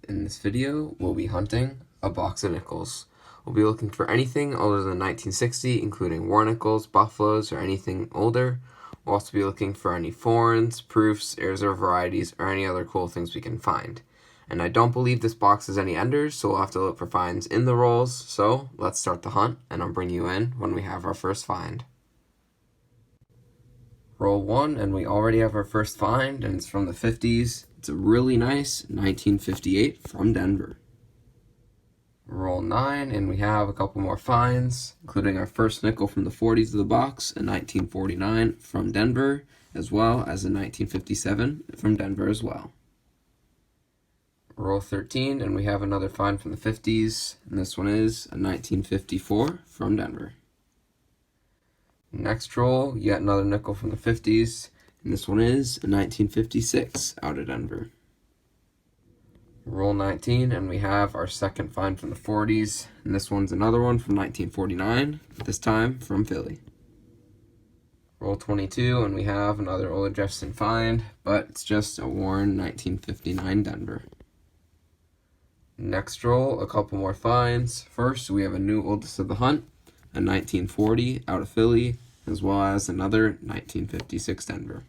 In this video, we'll be hunting a box of nickels. We'll be looking for anything older than 1960, including war nickels, buffaloes, or anything older. We'll also be looking for any foreigns, proofs, air reserve varieties, or any other cool things we can find. And I don't believe this box has any enders, so we'll have to look for finds in the rolls. So let's start the hunt, and I'll bring you in when we have our first find. Roll 1, and we already have our first find, and it's from the 50s. It's a really nice 1958 from Denver. Roll 9, and we have a couple more finds, including our first nickel from the 40s of the box, a 1949 from Denver, as well as a 1957 from Denver as well. Roll 13, and we have another find from the 50s, and this one is a 1954 from Denver. Next roll, yet another nickel from the 50s, and this one is a 1956 out of Denver. Roll 19, and we have our second find from the 40s, and this one's another one from 1949, this time from Philly. Roll 22, and we have another Ola Jefferson find, but it's just a worn 1959 Denver. Next roll, a couple more finds. First, we have a new oldest of the hunt, a 1940 out of Philly, as well as another 1956 Denver.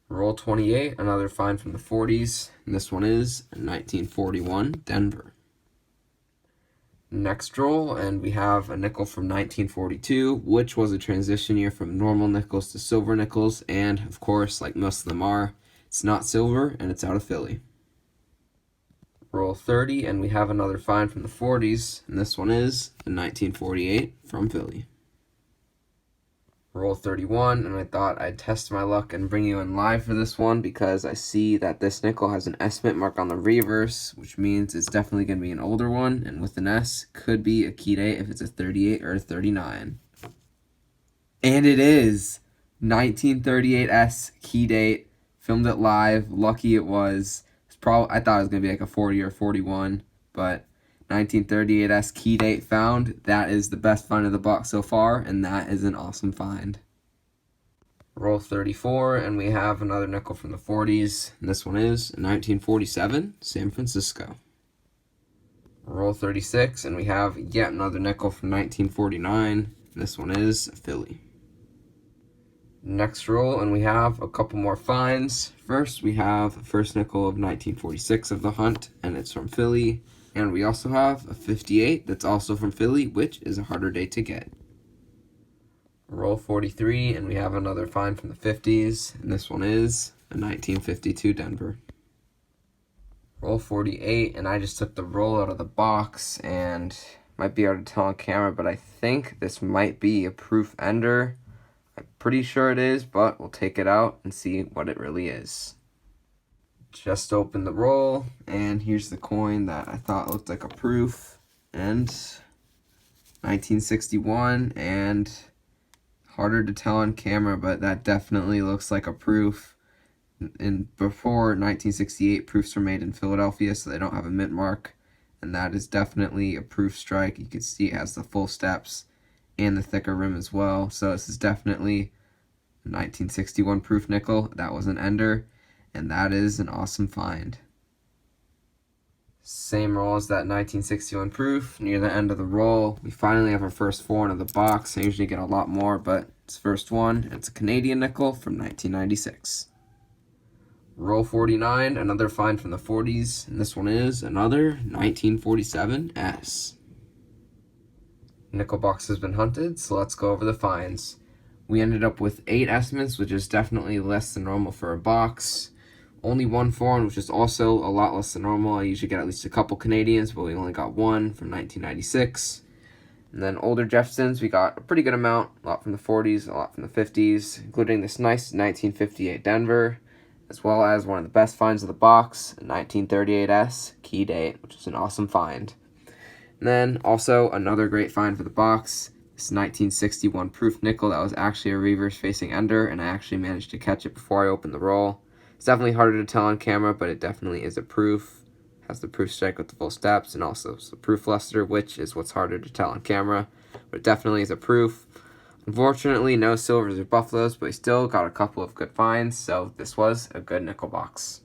Roll 28, another find from the 40s, and this one is a 1941 Denver. Next roll, and we have a nickel from 1942, which was a transition year from normal nickels to silver nickels, and of course, like most of them are, it's not silver, and it's out of Philly. Roll 30, and we have another find from the 40s, and this one is a 1948 from Philly. Roll 31, and I thought I'd test my luck and bring you in live for this one because I see that this nickel has an estimate mark on the reverse, which means it's definitely going to be an older one, and with an S, could be a key date if it's a 38 or a 39. And it is 1938S key date, filmed it live, lucky it was. I thought it was going to be like a 40 or 41, but 1938S key date found. That is the best find of the box so far, and that is an awesome find. Roll 34, and we have another nickel from the 40s, and this one is a 1947 San Francisco. Roll 36, and we have yet another nickel from 1949, and this one is Philly. Next roll, and we have a couple more finds. First, we have a first nickel of 1946 of the hunt, and it's from Philly. And we also have a 58 that's also from Philly, which is a harder date to get. Roll 43, and we have another find from the 50s, and this one is a 1952 Denver. Roll 48, and I just took the roll out of the box, and might be hard to tell on camera, but I think this might be a proof ender. I'm pretty sure it is, but we'll take it out and see what it really is. Just opened the roll, and here's the coin that I thought looked like a proof, and 1961, and harder to tell on camera, but that definitely looks like a proof. And before 1968, proofs were made in Philadelphia, so they don't have a mint mark, and that is definitely a proof strike. You can see it has the full steps and the thicker rim as well, so this is definitely a 1961 proof nickel. That was an ender, and that is an awesome find. Same roll as that 1961 proof. Near the end of the roll, we finally have our first foreign of the box. I usually get a lot more, but it's first one. It's a Canadian nickel from 1996. Roll 49, another find from the 40s, and this one is another 1947S. Nickel box has been hunted, so let's go over the finds. We ended up with 8 estimates, which is definitely less than normal for a box. Only one foreign, which is also a lot less than normal. I usually get at least a couple Canadians, but we only got one from 1996. And then older Jeffersons, we got a pretty good amount. A lot from the 40s, a lot from the 50s, including this nice 1958 Denver, as well as one of the best finds of the box, a 1938S key date, which is an awesome find. And then also another great find for the box, this 1961 proof nickel that was actually a reverse facing ender, and I actually managed to catch it before I opened the roll. It's definitely harder to tell on camera, but it definitely is a proof. Has the proof strike with the full steps, and also the proof luster, which is what's harder to tell on camera, but it definitely is a proof. Unfortunately, no silvers or buffaloes, but we still got a couple of good finds, so this was a good nickel box.